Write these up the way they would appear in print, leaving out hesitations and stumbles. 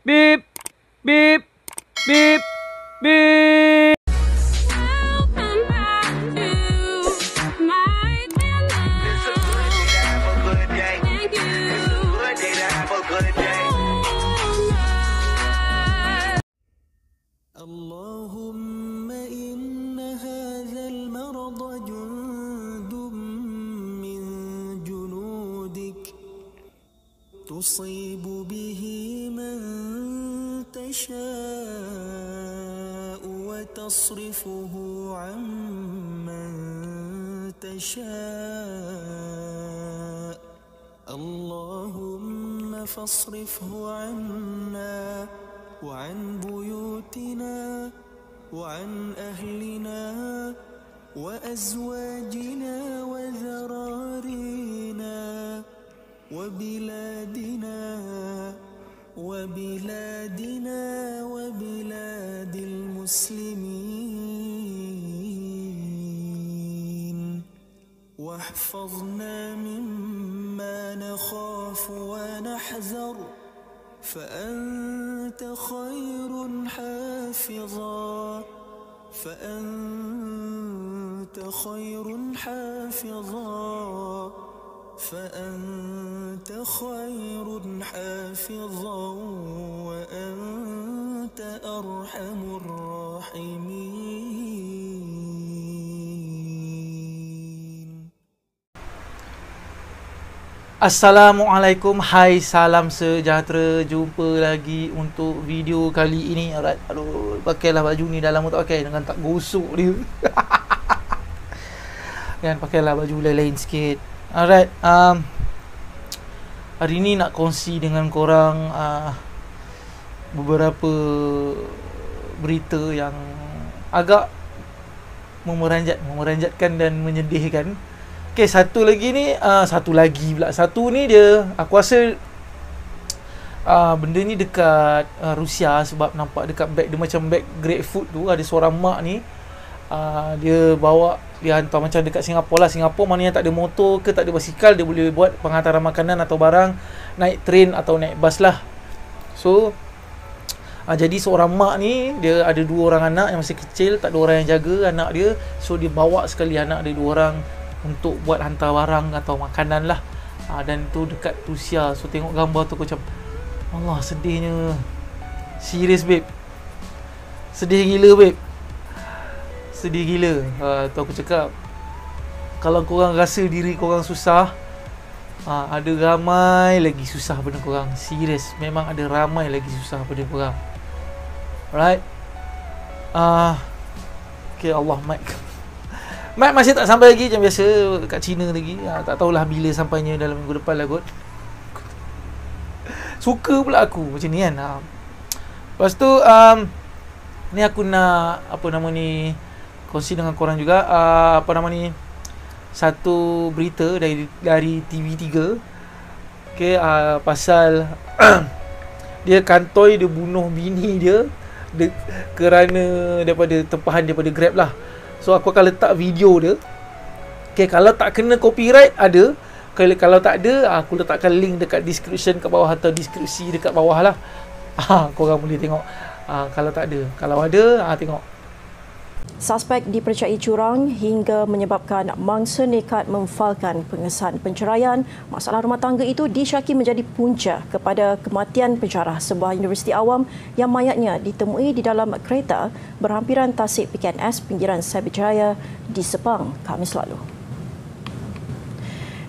Beep, beep, beep, beep. اللهم إن هذا المرض جند من جنودك تصيب به من تشاء وتصرفه عمن تشاء اللهم فاصرفه عنا وعن بيوتنا وعن أهلنا وأزواجنا وذرارينا وبلادنا وبلاد المسلمين واحفظنا مما نخاف ونحذر فأنت خير حافظا فأنت خير حافظا وأنت أرحم الراحمين. Assalamualaikum, hai, salam sejahtera. Jumpa lagi untuk video kali ini. Alright, aduh, pakailah baju ni, dah lama tak pakai dengan tak gosok dia. Kan, pakailah baju lain-lain sikit. Alright, hari ni nak kongsi dengan korang beberapa berita yang agak memeranjatkan dan menyedihkan. Okay, satu ni dia, aku rasa benda ni dekat Rusia, sebab nampak dekat beg dia macam beg grapefruit tu, ada seorang mak ni dia bawa, dia hantar macam dekat Singapura lah. Singapura mana yang tak ada motor ke, tak ada basikal, dia boleh buat penghantaran makanan atau barang naik train atau naik bas lah. So jadi seorang mak ni, dia ada 2 orang anak yang masih kecil, tak ada orang yang jaga anak dia. So dia bawa sekali anak dia 2 orang untuk buat hantar barang atau makanan lah. Dan tu dekat Rusia. So tengok gambar tu aku macam, Allah, sedihnya. Serius babe, sedih gila babe, sedih gila. Tu aku cakap, kalau korang rasa diri korang susah, ada ramai lagi susah pada korang. Serius, memang ada ramai lagi susah pada korang. Alright. Okay, Allah, Mat masih tak sampai lagi, macam biasa kat China lagi. Tak tahulah bila sampainya, dalam minggu depan lah kot. Suka pula aku macam ni kan. Lepas tu ni aku nak kongsi dengan korang juga satu berita dari TV3. Okay, pasal dia kantoi, dia bunuh bini dia kerana tempahan daripada Grab lah. So aku akan letak video dia. Okay, kalau tak kena copyright ada. Kalau tak ada, aku letakkan link dekat description kat bawah atau deskripsi dekat bawah lah. Korang boleh tengok. Kalau tak ada, kalau ada, tengok. Suspek dipercayai curang hingga menyebabkan mangsa nekat memfalkan pengesahan penceraian. Masalah rumah tangga itu disyaki menjadi punca kepada kematian pensyarah sebuah universiti awam yang mayatnya ditemui di dalam kereta berhampiran tasik PKNS pinggiran Cyberjaya di Sepang Khamis lalu.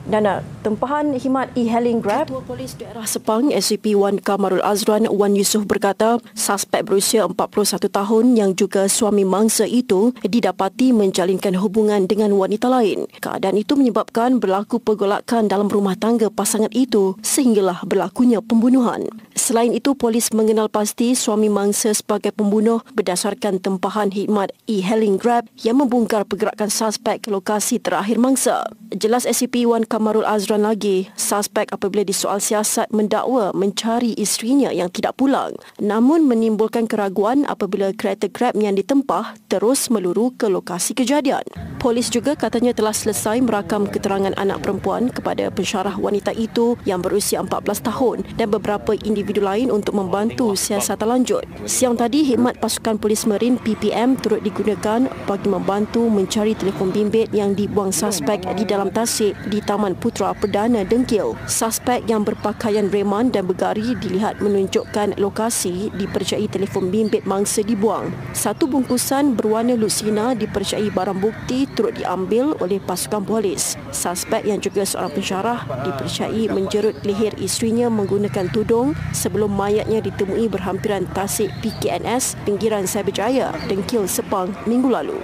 Dan tempahan khidmat e-hailing Grab. Ketua Polis Daerah Sepang SCP Wan Kamarul Azran Wan Yusof berkata, suspek berusia 41 tahun yang juga suami mangsa itu didapati menjalinkan hubungan dengan wanita lain. Keadaan itu menyebabkan berlaku pergolakan dalam rumah tangga pasangan itu sehinggalah berlakunya pembunuhan. Selain itu, polis mengenal pasti suami mangsa sebagai pembunuh berdasarkan tempahan khidmat e-hailing Grab yang membongkar pergerakan suspek ke lokasi terakhir mangsa. Jelas SCP Wan Kamarul Azran lagi, suspek apabila disoal siasat mendakwa mencari isterinya yang tidak pulang, namun menimbulkan keraguan apabila kereta Grab yang ditempah terus meluru ke lokasi kejadian. Polis juga katanya telah selesai merakam keterangan anak perempuan kepada pensyarah wanita itu yang berusia 14 tahun dan beberapa individu lain untuk membantu siasatan lanjut. Siang tadi, khidmat pasukan polis Marine PPM turut digunakan bagi membantu mencari telefon bimbit yang dibuang suspek di dalam tasik di Taman Putra Perdana Dengkil. Suspek yang berpakaian reman dan bergari dilihat menunjukkan lokasi dipercayai telefon bimbit mangsa dibuang. Satu bungkusan berwarna lucina dipercayai barang bukti turut diambil oleh pasukan polis. Suspek yang juga seorang pensyarah dipercayai menjerut leher isterinya menggunakan tudung sebelum mayatnya ditemui berhampiran tasik PKNS pinggiran Cyberjaya, Dengkil, Sepang minggu lalu.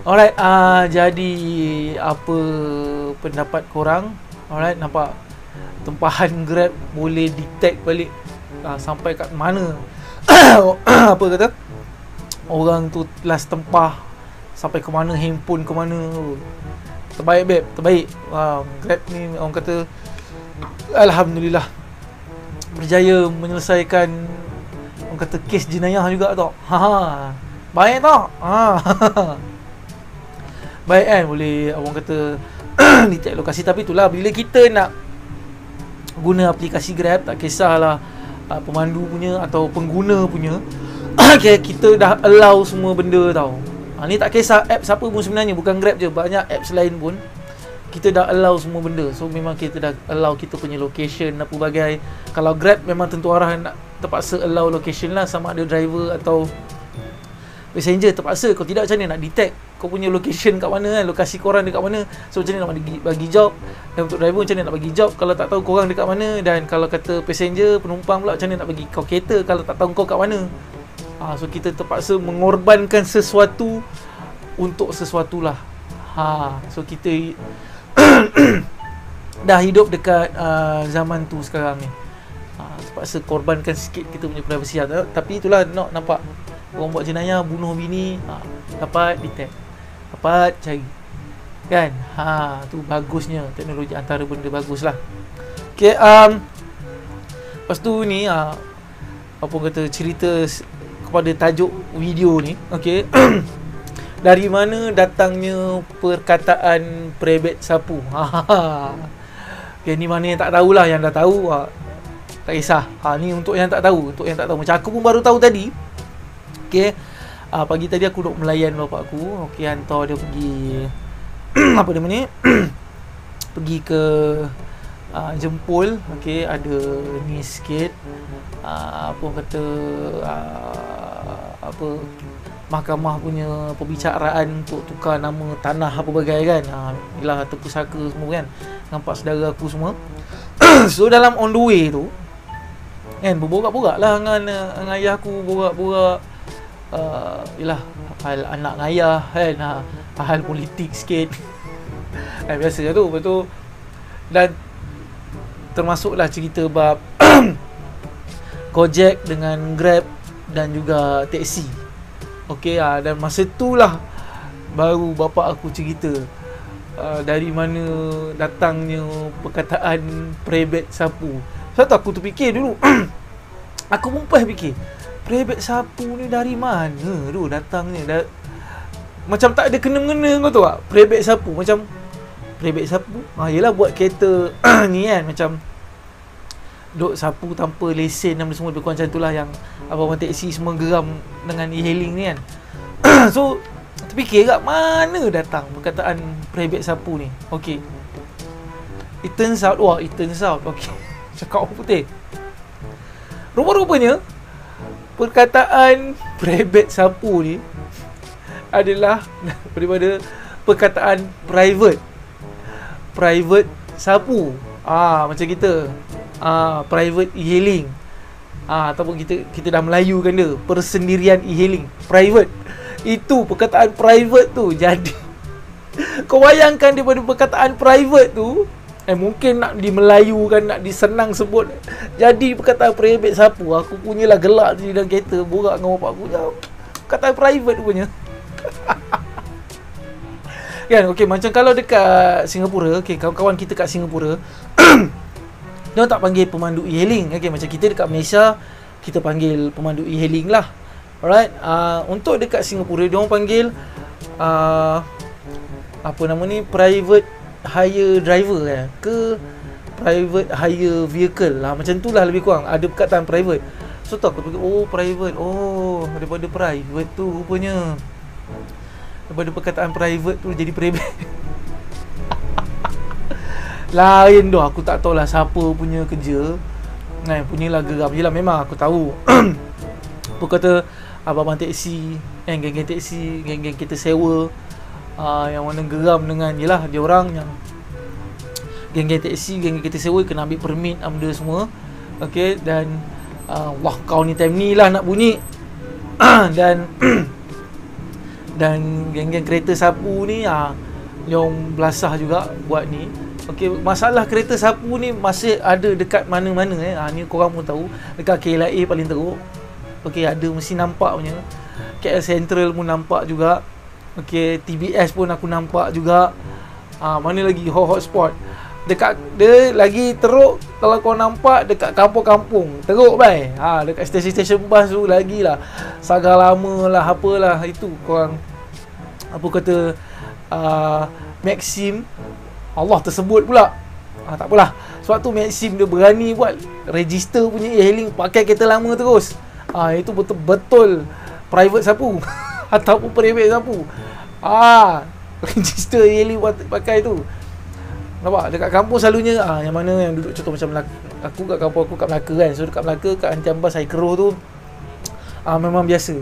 Alright, jadi apa pendapat korang? Alright, nampak tempahan Grab boleh detect balik sampai kat mana apa kata orang tu last tempah, sampai ke mana, handphone ke mana. Terbaik babe, terbaik. Grab ni orang kata alhamdulillah berjaya menyelesaikan orang kata kes jenayah juga tau. Baik tau. Baik kan, boleh orang kata detect lokasi. Tapi itulah, bila kita nak guna aplikasi Grab, tak kisahlah pemandu punya atau pengguna punya, kita dah allow semua benda tau. Ni tak kisah app siapa pun sebenarnya, bukan Grab je, banyak apps lain pun kita dah allow semua benda. So memang kita dah allow kita punya location apa bagai. Kalau Grab memang tentu arah nak terpaksa allow location lah, sama ada driver atau passenger terpaksa. Kalau tidak, macam mana nak detect kau punya location kat mana kan, lokasi korang dekat mana. So macam mana nak bagi job, dan untuk driver macam mana nak bagi job kalau tak tahu korang dekat mana. Dan kalau kata passenger, penumpang pula, macam mana nak bagi kau kereta kalau tak tahu kau kat mana. So kita terpaksa mengorbankan sesuatu untuk sesuatu lah. So kita dah hidup dekat zaman tu sekarang ni. Terpaksa korbankan sikit kita punya privacy. Tapi itulah, nampak orang buat jenayah, bunuh bini, dapat detect, dapat cari kan. Tu bagusnya teknologi, antara benda bagus lah. Okay, lepas tu ni apa kata, cerita kepada tajuk video ni. Okay. Dari mana datangnya perkataan prebet sapu? Okay, ni mana yang tak tahulah, yang dah tahu tak kisah. Ni untuk yang tak tahu, untuk yang tak tahu. Macam aku pun baru tahu tadi. Okay, pagi tadi aku duk melayan bapak aku. Okay, hantar dia pergi apa nama ni pergi ke jempol. Okay, ada ni sikit apa kata apa mahkamah punya perbicaraan untuk tukar nama tanah apa bagai kan. Yalah, tepuk saka semua kan, nampak saudara aku semua. So dalam on the way tu kan, berborak-borak lah dengan ayah aku, borak-borak yalah, hal anak dengan ayah kan, hal politik sikit. Biasa tu, betul. Dan termasuklah cerita bab Gojek dengan Grab dan juga teksi. Okey, dan masa itulah baru bapa aku cerita dari mana datangnya perkataan prebet sapu. Sebab tu aku terfikir dulu aku mumpah fikir, prebet sapu ni dari mana tu datangnya. Macam tak ada kena-mengena, kau tahu tak? Prebet sapu, macam prebet sapu yelah buat kereta ni kan, macam duk sapu tanpa lesen dan semua, lebih kurang macam itulah yang abang-abang teksi semua geram dengan e-hailing ni kan. So terfikir kat mana datang perkataan prebet sapu ni. Okay, it turns out okay, cakap orang putih, rupa-rupanya perkataan prebet sapu ni adalah daripada perkataan private sapu. Macam kita private e-hailing, ataupun kita dah melayukan dia, persendirian e-hailing, private. Itu perkataan private tu. Jadi kau bayangkan daripada perkataan private tu, mungkin nak dimelayukan, nak disenang sebut, jadi perkataan private sapu. Aku punyalah gelak di dalam kereta, borak dengan bapak aku, perkataan private punya. Kan, okey, macam kalau dekat Singapura, okey, kawan-kawan kita kat Singapura dia tak panggil pemandu e-hailing. Okey, macam kita dekat Malaysia kita panggil pemandu e-hailing lah. Alright. Untuk dekat Singapura dia orang panggil apa nama ni, private hire driver ke private hire vehicle lah, macam tu lah lebih kurang, ada perkataan private. So tu aku fikir, oh private, oh daripada private tu rupanya, daripada perkataan private tu jadi private. Lain dah, aku tak tahulah siapa punya kerja punyalah geram je lah. Memang aku tahu apa kata abang-abang teksi, geng-geng teksi, geng-geng kita sewa, yang mana geram dengan yelah dia orang yang geng-geng teksi, geng-geng kita sewa kena ambil permit benda semua. Okey, dan wah kau ni time ni lah nak bunyi. dan dan geng-geng kereta sapu ni yang belasah juga buat ni. Okey, masalah kereta sapu ni masih ada dekat mana-mana ni korang pun tahu, dekat KLIA paling teruk. Okey, ada mesti nampak punya. KL Central pun nampak juga. Okey, TBS pun aku nampak juga. Mana lagi hotspot. Dekat dia lagi teruk kalau kau nampak dekat kampung-kampung. Teruk bai. Dekat stesen-stesen bas tu lagilah. Sagar lama lah, apalah itu korang apa kata Maxim. Allah tersebut pula. Tak apalah. Sebab tu Maxim dia berani buat register punya e-hailing pakai kereta lama terus. Itu betul-betul private sapu ataupun private sapu. Register e-hailing pakai tu. Nampak dekat kampung selalunya yang mana yang duduk contoh macam aku kat kampung aku kat Melaka kan. So dekat Melaka kat Antian Bas Air Keruh tu memang biasa.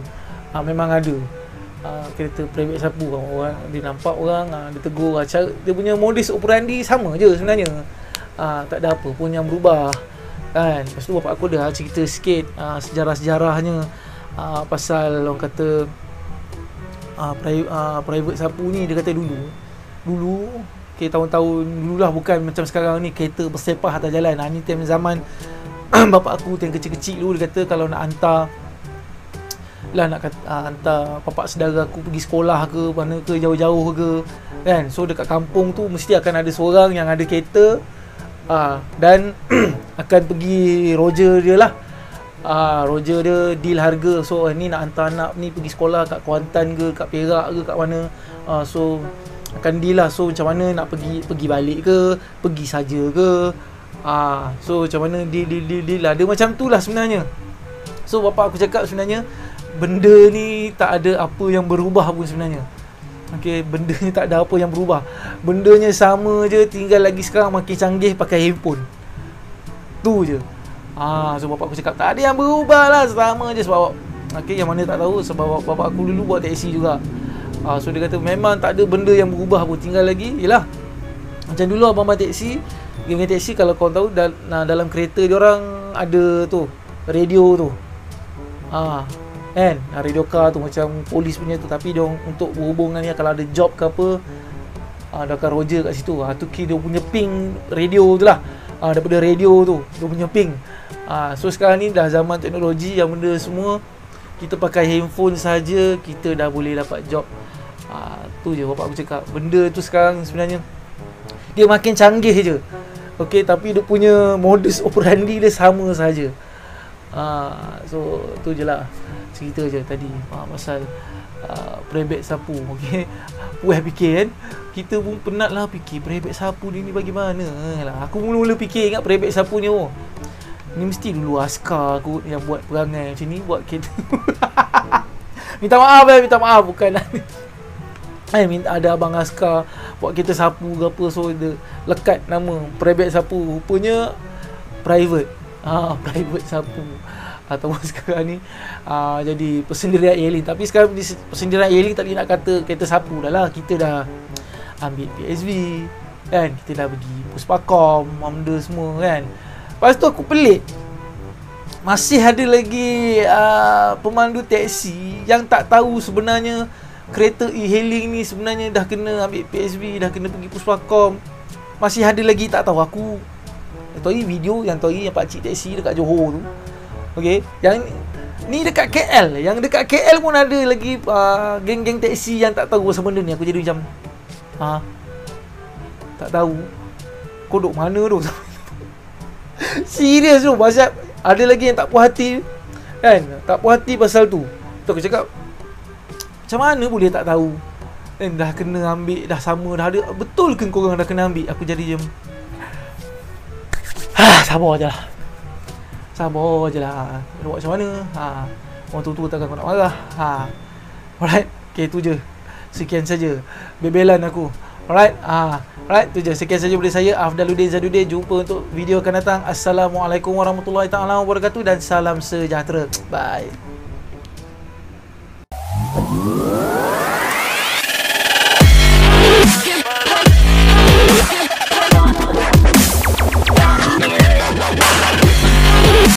Memang ada kereta private sapu. Orang dia nampak orang dia tegur, cara dia punya modus operandi sama je sebenarnya. Tak ada apa pun yang berubah kan. Lepas tu bapak aku dah cerita sikit sejarah-sejarahnya pasal orang kata private sapu ni. Dia kata dulu okay, tahun-tahun dululah, bukan macam sekarang ni kereta bersepah atas jalan. Ni time zaman bapak aku time kecil-kecil dulu, dia kata kalau nak hantar hantar bapak saudara aku pergi sekolah ke mana ke jauh-jauh ke kan, so dekat kampung tu mesti akan ada seorang yang ada kereta dan akan pergi roger dia lah. Roger dia deal harga. So ni nak hantar anak ni pergi sekolah kat Kuantan ke, kat Perak ke, kat mana. So akan deal lah. So macam mana nak pergi balik ke, pergi saja ke. So macam mana deal lah. Dia macam tu lah sebenarnya. So bapak aku cakap sebenarnya benda ni tak ada apa yang berubah pun sebenarnya. Okay, benda ni tak ada apa yang berubah. Bendanya sama je, tinggal lagi sekarang makin canggih pakai handphone. Tu je. So bapak aku cakap tak ada yang berubah lah, sama je. Sebab okay, yang mana tak tahu, sebab bapak aku dulu buat taksi juga. So dia kata memang tak ada benda yang berubah pun. Tinggal lagi yelah macam dulu abang-abang taksi, geng taksi, kalau kau tahu dalam kereta dia orang ada tu radio tu. Kan, radio car tu macam polis punya tu, tapi dia untuk berhubungan ni kalau ada job ke apa, dia akan roger kat situ. Tu dia punya ping radio tu lah. Daripada radio tu dia punya ping. So sekarang ni dah zaman teknologi yang benda semua kita pakai handphone saja kita dah boleh dapat job. Tu je bapak aku cakap. Benda tu sekarang sebenarnya dia makin canggih je. Okey, tapi dia punya modus operandi dia sama saja. So tu je lah cerita je tadi pasal private sapu. Okey, Wah fikir kan, kita pun penat lah fikir private sapu ni bagaimana lah. Aku mula-mula fikir ingat private sapu ni ni mesti dulu askar kot yang buat perangai macam ni, buat kereta. minta maaf bukan minta ada abang askar buat kereta sapu ke apa, so dia lekat nama private sapu, rupanya private private sapu. Ataupun sekarang ni jadi persendirian e-hailing. Tapi sekarang persendirian e-hailing tak boleh nak kata kereta sapu dah lah. Kita dah ambil PSV kan, kita dah pergi Puspakom, benda semua kan. Lepas tu aku pelik, masih ada lagi pemandu taksi yang tak tahu sebenarnya kereta e-hailing ni sebenarnya dah kena ambil PSV, dah kena pergi Puspakom. Masih ada lagi tak tahu. Aku tahu video yang pakcik taksi dekat Johor tu. Okey, yang ni dekat KL, yang dekat KL pun ada lagi geng-geng taksi yang tak tahu pasal benda ni. Aku jadi macam tak tahu kodok mana tu. Serius tu, pasal ada lagi yang tak puas hati. Kan? Tak puas hati pasal tu. Tu aku cakap, macam mana boleh tak tahu? Kan dah kena ambil, dah sama dah ada. Betul ke korang dah kena ambil? Aku jadi macam sabar je lah. Sabar je lah. Nak buat macam mana? Orang tua-tua takkan aku nak marah. Alright. Okay, tu je. Sekian saja bebelan aku. Alright. Alright, tu je. Sekian saja dari saya, Afdaluddin Zadudin. Jumpa untuk video akan datang. Assalamualaikum warahmatullahi taala wabarakatuh dan salam sejahtera. Bye.